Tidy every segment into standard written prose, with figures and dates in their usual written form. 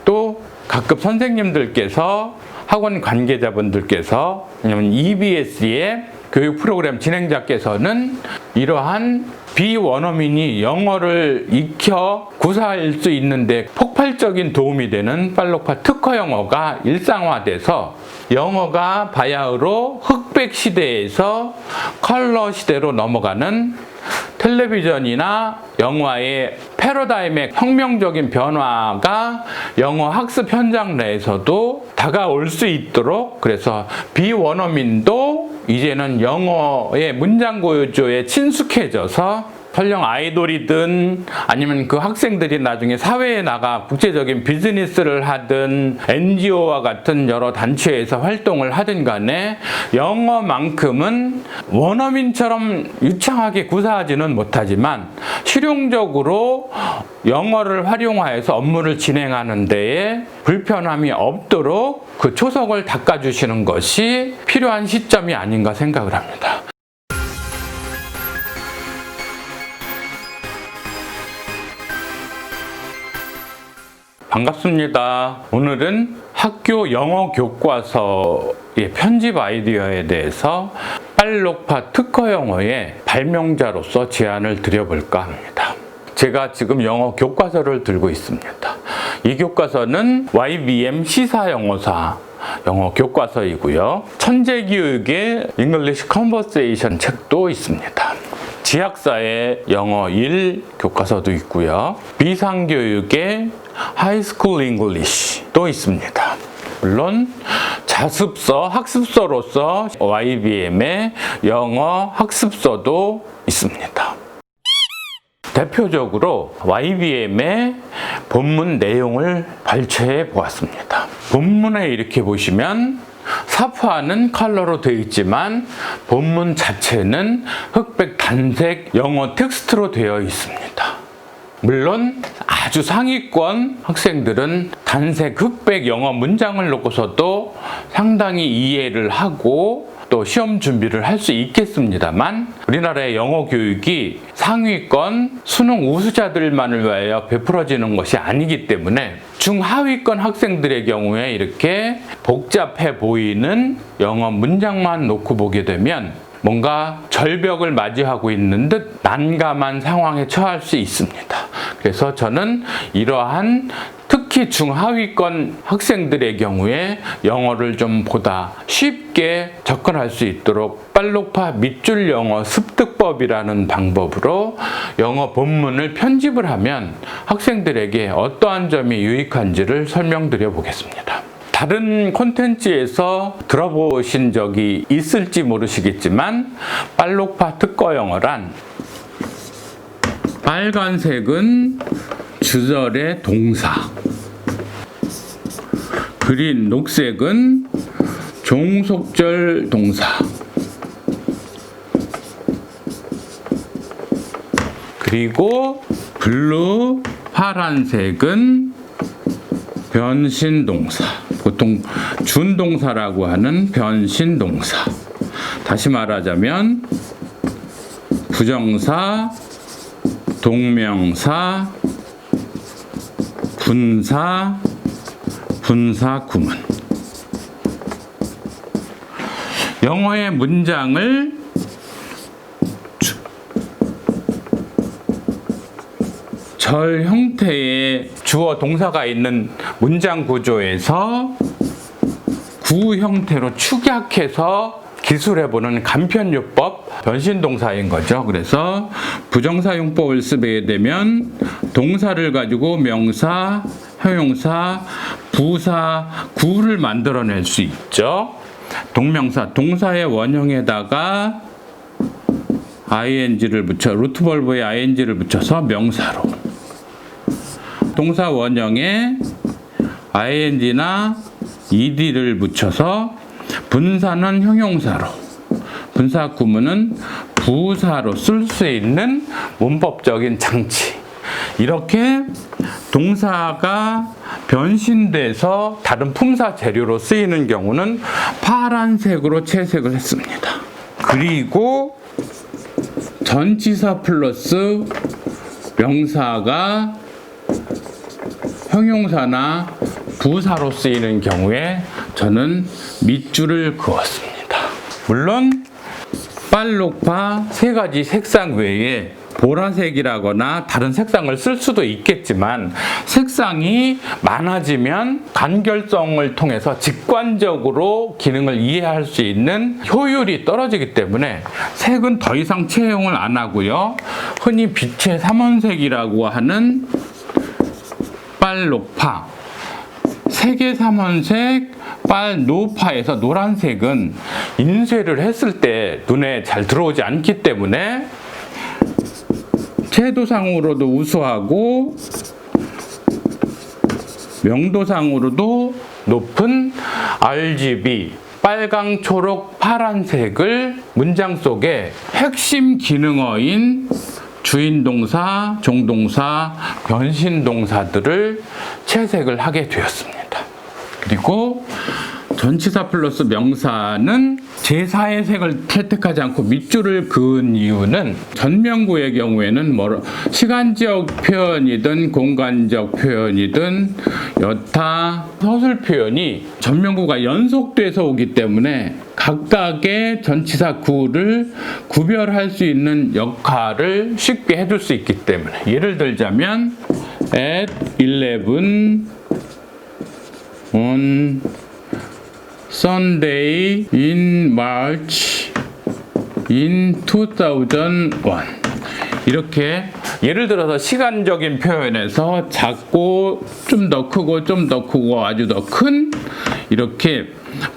또 각급 선생님들께서 학원 관계자분들께서 아니면 EBS의 교육 프로그램 진행자께서는 이러한 비원어민이 영어를 익혀 구사할 수 있는데 폭발적인 도움이 되는 팔록파 특허 영어가 일상화돼서 영어가 바야흐로 흑백 시대에서 컬러 시대로 넘어가는 텔레비전이나 영화의 패러다임의 혁명적인 변화가 영어 학습 현장 내에서도 다가올 수 있도록, 그래서 비원어민도 이제는 영어의 문장 구조에 친숙해져서 설령 아이돌이든 아니면 그 학생들이 나중에 사회에 나가 국제적인 비즈니스를 하든 NGO와 같은 여러 단체에서 활동을 하든 간에 영어만큼은 원어민처럼 유창하게 구사하지는 못하지만 실용적으로 영어를 활용하여서 업무를 진행하는 데에 불편함이 없도록 그 초석을 닦아주시는 것이 필요한 시점이 아닌가 생각을 합니다. 반갑습니다. 오늘은 학교 영어 교과서의 편집 아이디어에 대해서 팔록파 특허 영어의 발명자로서 제안을 드려볼까 합니다. 제가 지금 영어 교과서를 들고 있습니다. 이 교과서는 YBM 시사영어사 영어 교과서이고요. 천재교육의 English Conversation 책도 있습니다. 지학사의 영어 1 교과서도 있고요. 비상교육의 하이스쿨 잉글리시도 있습니다. 물론 자습서, 학습서로서 YBM의 영어 학습서도 있습니다. 대표적으로 YBM의 본문 내용을 발췌해 보았습니다. 본문에 이렇게 보시면 사파는 컬러로 되어 있지만 본문 자체는 흑백 단색 영어 텍스트로 되어 있습니다. 물론 아주 상위권 학생들은 단색 흑백 영어 문장을 놓고서도 상당히 이해를 하고 또 시험 준비를 할 수 있겠습니다만 우리나라의 영어 교육이 상위권 수능 우수자들만을 위하여 베풀어지는 것이 아니기 때문에 중하위권 학생들의 경우에 이렇게 복잡해 보이는 영어 문장만 놓고 보게 되면 뭔가 절벽을 맞이하고 있는 듯 난감한 상황에 처할 수 있습니다. 그래서 저는 이러한 특히 중하위권 학생들의 경우에 영어를 좀 보다 쉽게 접근할 수 있도록 팔록파 밑줄 영어 습득법이라는 방법으로 영어 본문을 편집을 하면 학생들에게 어떠한 점이 유익한지를 설명드려 보겠습니다. 다른 콘텐츠에서 들어보신 적이 있을지 모르시겠지만 팔록파 특허 영어란 빨간색은 주절의 동사, 그린 녹색은 종속절 동사, 그리고 블루 파란색은 변신 동사, 보통 준동사라고 하는 변신 동사. 다시 말하자면 부정사, 동명사, 분사, 분사 구문. 영어의 문장을 절 형태의 주어 동사가 있는 문장 구조에서 구 형태로 축약해서 기술해보는 간편요법, 변신동사인 거죠. 그래서 부정사용법을 쓰게 되면 동사를 가지고 명사, 형용사, 부사, 구를 만들어낼 수 있죠. 동명사, 동사의 원형에다가 ing를 붙여, 루트벌브에 ing를 붙여서 명사로, 동사 원형에 ing나 ed를 붙여서 분사는 형용사로, 분사 구문은 부사로 쓸 수 있는 문법적인 장치. 이렇게 동사가 변신돼서 다른 품사 재료로 쓰이는 경우는 파란색으로 채색을 했습니다. 그리고 전치사 플러스 명사가 형용사나 부사로 쓰이는 경우에 저는 밑줄을 그었습니다. 물론 빨록파 세 가지 색상 외에 보라색이라거나 다른 색상을 쓸 수도 있겠지만 색상이 많아지면 간결성을 통해서 직관적으로 기능을 이해할 수 있는 효율이 떨어지기 때문에 색은 더 이상 채용을 안 하고요. 흔히 빛의 삼원색이라고 하는 빨록파, 색의 삼원색, 빨노파에서 노란색은 인쇄를 했을 때 눈에 잘 들어오지 않기 때문에 채도상으로도 우수하고 명도상으로도 높은 RGB 빨강, 초록, 파란색을 문장 속에 핵심 기능어인 주인동사, 종동사, 변신동사들을 채색을 하게 되었습니다. 그리고 전치사 플러스 명사는 제4의 색을 채택하지 않고 밑줄을 그은 이유는 전명구의 경우에는 시간적 표현이든 공간적 표현이든 여타 서술 표현이 전명구가 연속돼서 오기 때문에 각각의 전치사 구를 구별할 수 있는 역할을 쉽게 해줄 수 있기 때문에 예를 들자면 at 11 on Sunday in March in 2001 이렇게 예를 들어서 시간적인 표현에서 작고 좀 더 크고 좀 더 크고 아주 더 큰 이렇게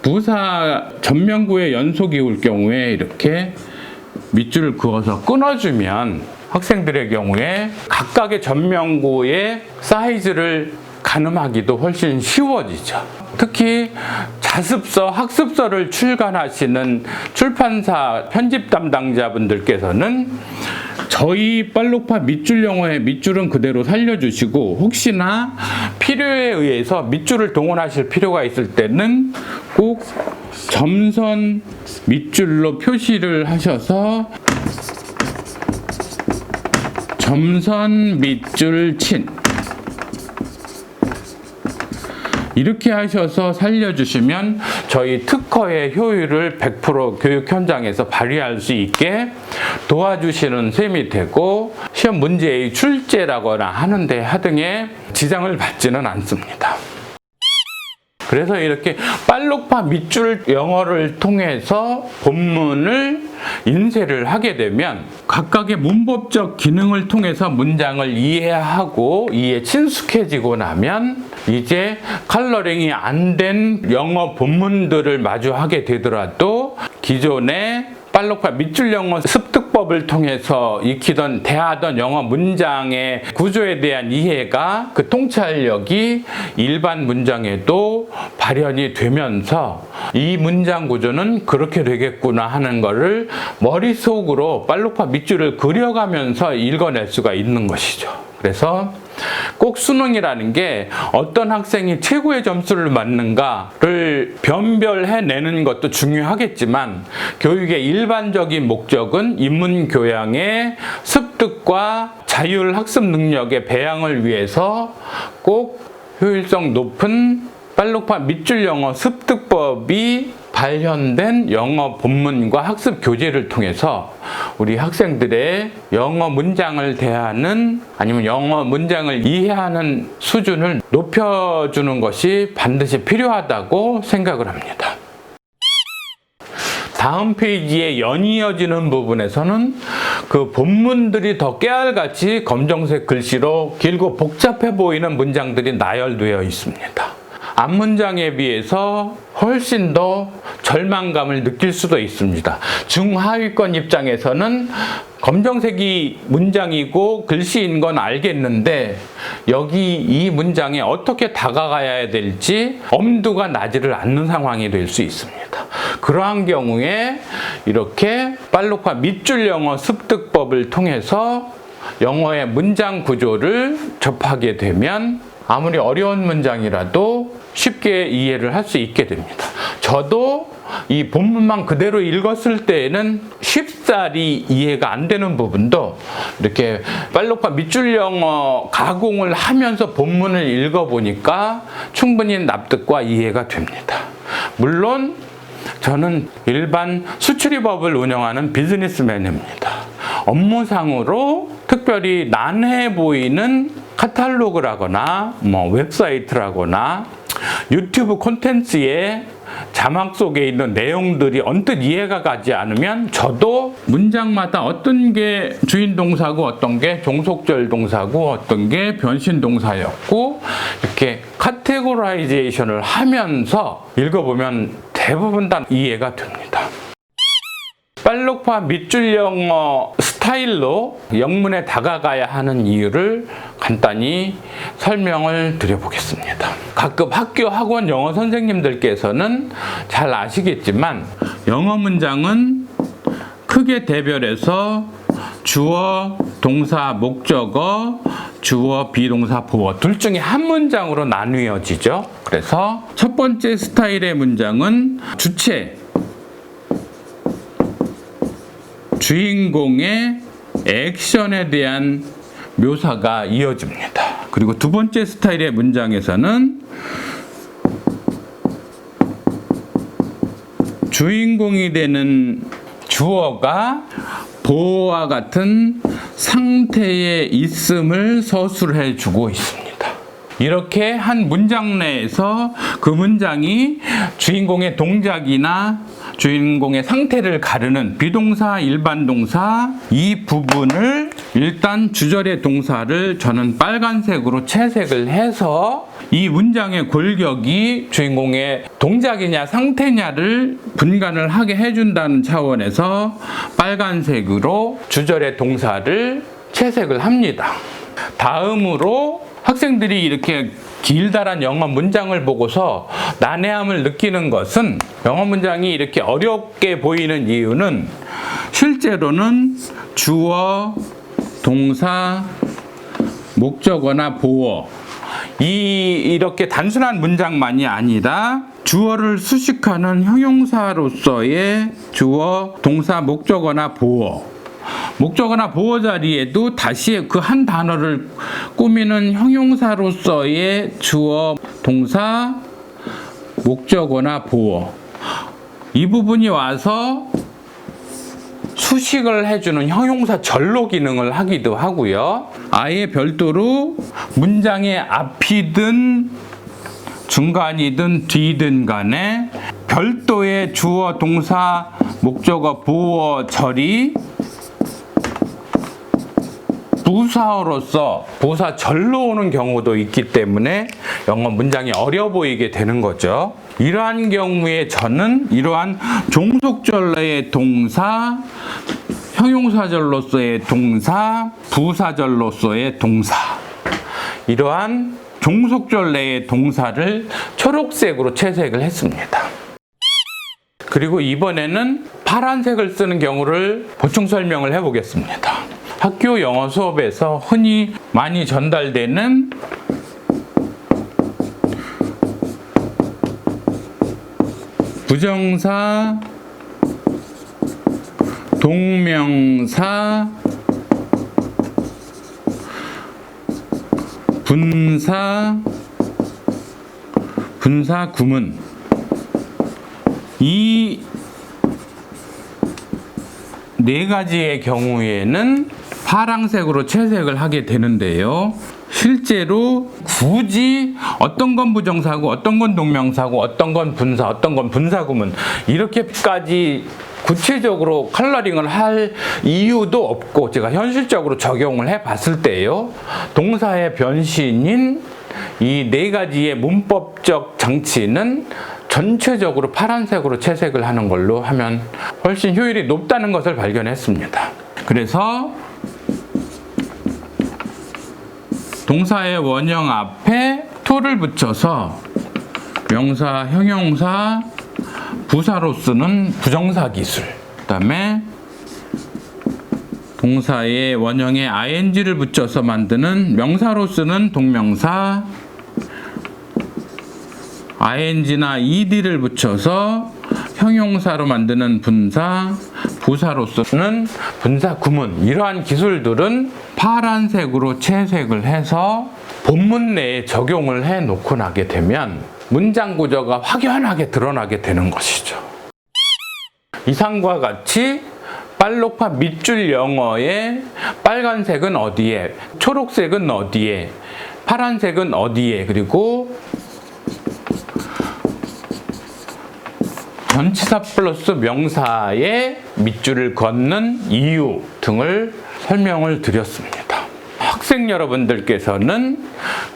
부사 전명구의 연속이 올 경우에 이렇게 밑줄을 그어서 끊어주면 학생들의 경우에 각각의 전명구의 사이즈를 가늠하기도 훨씬 쉬워지죠. 특히 자습서, 학습서를 출간하시는 출판사 편집 담당자분들께서는 저희 빨록파 밑줄 영어의 밑줄은 그대로 살려주시고 혹시나 필요에 의해서 밑줄을 동원하실 필요가 있을 때는 꼭 점선 밑줄로 표시를 하셔서 점선 밑줄 친 이렇게 하셔서 살려주시면 저희 특허의 효율을 100% 교육 현장에서 발휘할 수 있게 도와주시는 셈이 되고 시험 문제의 출제라거나 하는데 하등의 지장을 받지는 않습니다. 그래서 이렇게 빨록파 밑줄 영어를 통해서 본문을 인쇄를 하게 되면 각각의 문법적 기능을 통해서 문장을 이해하고 이해 친숙해지고 나면 이제 컬러링이 안 된 영어 본문들을 마주하게 되더라도 기존의 빨록파 밑줄 영어 습득법을 통해서 익히던 대하던 영어 문장의 구조에 대한 이해가 그 통찰력이 일반 문장에도 발현이 되면서 이 문장 구조는 그렇게 되겠구나 하는 거를 머릿속으로 빨록파 밑줄을 그려가면서 읽어낼 수가 있는 것이죠. 그래서 꼭 수능이라는 게 어떤 학생이 최고의 점수를 맞는가를 변별해내는 것도 중요하겠지만 교육의 일반적인 목적은 인문교양의 습득과 자율학습 능력의 배양을 위해서 꼭 효율성 높은 빨록파 밑줄 영어 습득법이 발현된 영어 본문과 학습 교재를 통해서 우리 학생들의 영어 문장을 대하는 아니면 영어 문장을 이해하는 수준을 높여주는 것이 반드시 필요하다고 생각을 합니다. 다음 페이지에 연이어지는 부분에서는 그 본문들이 더 깨알같이 검정색 글씨로 길고 복잡해 보이는 문장들이 나열되어 있습니다. 앞문장에 비해서 훨씬 더 절망감을 느낄 수도 있습니다. 중하위권 입장에서는 검정색이 문장이고 글씨인 건 알겠는데 여기 이 문장에 어떻게 다가가야 될지 엄두가 나지를 않는 상황이 될 수 있습니다. 그러한 경우에 이렇게 빨록파 밑줄 영어 습득법을 통해서 영어의 문장 구조를 접하게 되면 아무리 어려운 문장이라도 쉽게 이해를 할 수 있게 됩니다. 저도 이 본문만 그대로 읽었을 때에는 쉽사리 이해가 안 되는 부분도 이렇게 빨록파 밑줄 영어 가공을 하면서 본문을 읽어보니까 충분히 납득과 이해가 됩니다. 물론 저는 일반 수출입업을 운영하는 비즈니스맨입니다. 업무상으로 특별히 난해 보이는 카탈로그라거나 웹사이트라거나 유튜브 콘텐츠에 자막 속에 있는 내용들이 언뜻 이해가 가지 않으면 저도 문장마다 어떤 게 주인 동사고 어떤 게 종속절 동사고 어떤 게 변신 동사였고 이렇게 카테고라이제이션을 하면서 읽어보면 대부분 다 이해가 됩니다. 빨록파 밑줄 영어 스타일로 영문에 다가가야 하는 이유를 간단히 설명을 드려보겠습니다. 가끔 학교 학원 영어 선생님들께서는 잘 아시겠지만 영어 문장은 크게 대별해서 주어, 동사, 목적어, 주어, 비동사, 보어 둘 중에 한 문장으로 나뉘어지죠. 그래서 첫 번째 스타일의 문장은 주체, 주인공의 액션에 대한 묘사가 이어집니다. 그리고 두 번째 스타일의 문장에서는 주인공이 되는 주어가 보어와 같은 상태에 있음을 서술해 주고 있습니다. 이렇게 한 문장 내에서 그 문장이 주인공의 동작이나 주인공의 상태를 가르는 비동사, 일반동사 이 부분을 일단 주절의 동사를 저는 빨간색으로 채색을 해서 이 문장의 골격이 주인공의 동작이냐 상태냐를 분간을 하게 해준다는 차원에서 빨간색으로 주절의 동사를 채색을 합니다. 다음으로 학생들이 이렇게 길다란 영어 문장을 보고서 난해함을 느끼는 것은 영어 문장이 이렇게 어렵게 보이는 이유는 실제로는 주어, 동사, 목적어나 보어 이렇게 단순한 문장만이 아니라 주어를 수식하는 형용사로서의 주어, 동사, 목적어나 보어 목적어나 보어 자리에도 다시 그 한 단어를 꾸미는 형용사로서의 주어, 동사, 목적어나 보어 이 부분이 와서 수식을 해주는 형용사 절로 기능을 하기도 하고요. 아예 별도로 문장의 앞이든 중간이든 뒤든 간에 별도의 주어, 동사, 목적어, 보어 절이 부사어로서 부사절로 오는 경우도 있기 때문에 영어 문장이 어려 보이게 되는 거죠. 이러한 경우에 저는 이러한 종속절로의 동사, 형용사절로서의 동사, 부사절로서의 동사 이러한 종속절 내의 동사를 초록색으로 채색을 했습니다. 그리고 이번에는 파란색을 쓰는 경우를 보충 설명을 해보겠습니다. 학교 영어 수업에서 흔히 많이 전달되는 부정사, 동명사, 분사, 분사 구문 이 네 가지의 경우에는 파란색으로 채색을 하게 되는데요. 실제로 굳이 어떤 건 부정사고 어떤 건 동명사고 어떤 건 분사 어떤 건 분사구문 이렇게까지 구체적으로 컬러링을 할 이유도 없고 제가 현실적으로 적용을 해 봤을 때요. 동사의 변신인 이 네 가지의 문법적 장치는 전체적으로 파란색으로 채색을 하는 걸로 하면 훨씬 효율이 높다는 것을 발견했습니다. 그래서 동사의 원형 앞에 to를 붙여서 명사, 형용사, 부사로 쓰는 부정사 기술 그 다음에 동사의 원형에 ing를 붙여서 만드는 명사로 쓰는 동명사 ing나 ed를 붙여서 형용사로 만드는 분사, 부사로서는 분사 구문. 이러한 기술들은 파란색으로 채색을 해서 본문 내에 적용을 해 놓고 나게 되면 문장 구조가 확연하게 드러나게 되는 것이죠. 이상과 같이 빨록파 밑줄 영어에 빨간색은 어디에, 초록색은 어디에, 파란색은 어디에, 그리고 전치사 플러스 명사에 밑줄을 걷는 이유 등을 설명을 드렸습니다. 학생 여러분들께서는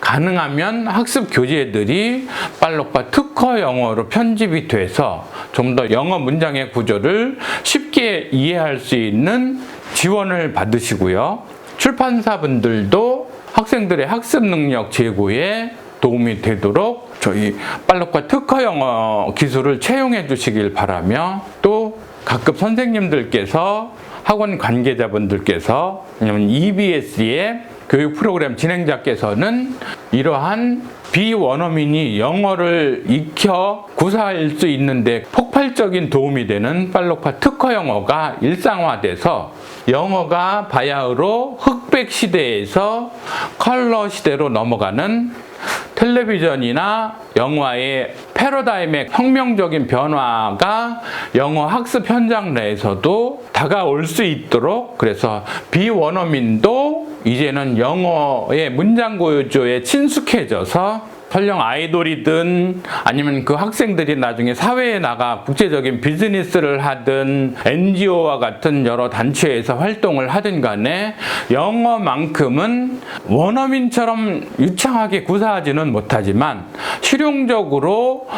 가능하면 학습 교재들이 빨록파 특허 영어로 편집이 돼서 좀 더 영어 문장의 구조를 쉽게 이해할 수 있는 지원을 받으시고요. 출판사분들도 학생들의 학습 능력 제고에 도움이 되도록 저희 빨록파 특허 영어 기술을 채용해 주시길 바라며, 또 각급 선생님들께서, 학원 관계자분들께서, 아니면 EBS의 교육 프로그램 진행자께서는 이러한 비원어민이 영어를 익혀 구사할 수 있는데 폭발적인 도움이 되는 빨록파 특허 영어가 일상화돼서 영어가 바야흐로 흑백 시대에서 컬러 시대로 넘어가는 텔레비전이나 영화의 패러다임의 혁명적인 변화가 영어 학습 현장 내에서도 다가올 수 있도록, 그래서 비원어민도 이제는 영어의 문장 구조에 친숙해져서 설령 아이돌이든 아니면 그 학생들이 나중에 사회에 나가 국제적인 비즈니스를 하든 NGO와 같은 여러 단체에서 활동을 하든 간에 영어만큼은 원어민처럼 유창하게 구사하지는 못하지만 실용적으로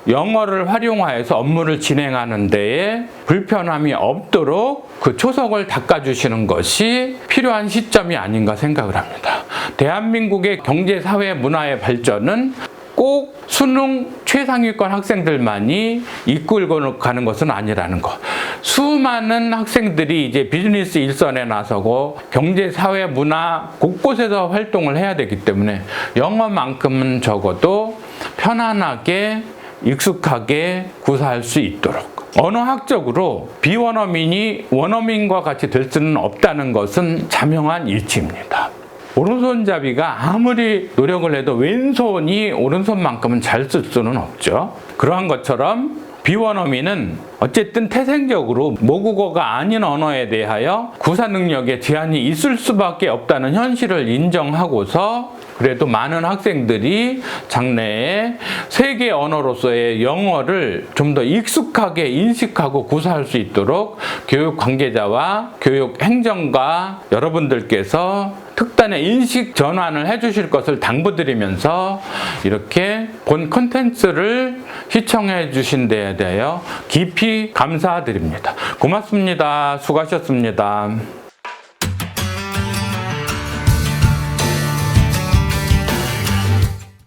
영어를 활용하여서 업무를 진행하는 데에 불편함이 없도록 그 초석을 닦아주시는 것이 필요한 시점이 아닌가 생각을 합니다. 대한민국의 경제, 사회, 문화의 발전은 꼭 수능 최상위권 학생들만이 이끌고 가는 것은 아니라는 것. 수많은 학생들이 이제 비즈니스 일선에 나서고 경제, 사회, 문화 곳곳에서 활동을 해야 되기 때문에 영어만큼은 적어도 편안하게 익숙하게 구사할 수 있도록. 언어학적으로 비원어민이 원어민과 같이 될 수는 없다는 것은 자명한 이치입니다. 오른손잡이가 아무리 노력을 해도 왼손이 오른손만큼은 잘 쓸 수는 없죠. 그러한 것처럼 비원어민은 어쨌든 태생적으로 모국어가 아닌 언어에 대하여 구사 능력에 제한이 있을 수밖에 없다는 현실을 인정하고서 그래도 많은 학생들이 장래에 세계 언어로서의 영어를 좀 더 익숙하게 인식하고 구사할 수 있도록 교육 관계자와 교육 행정가 여러분들께서 특단의 인식 전환을 해주실 것을 당부드리면서 이렇게 본 콘텐츠를 시청해 주신 데에 대하여 깊이 감사드립니다. 고맙습니다. 수고하셨습니다.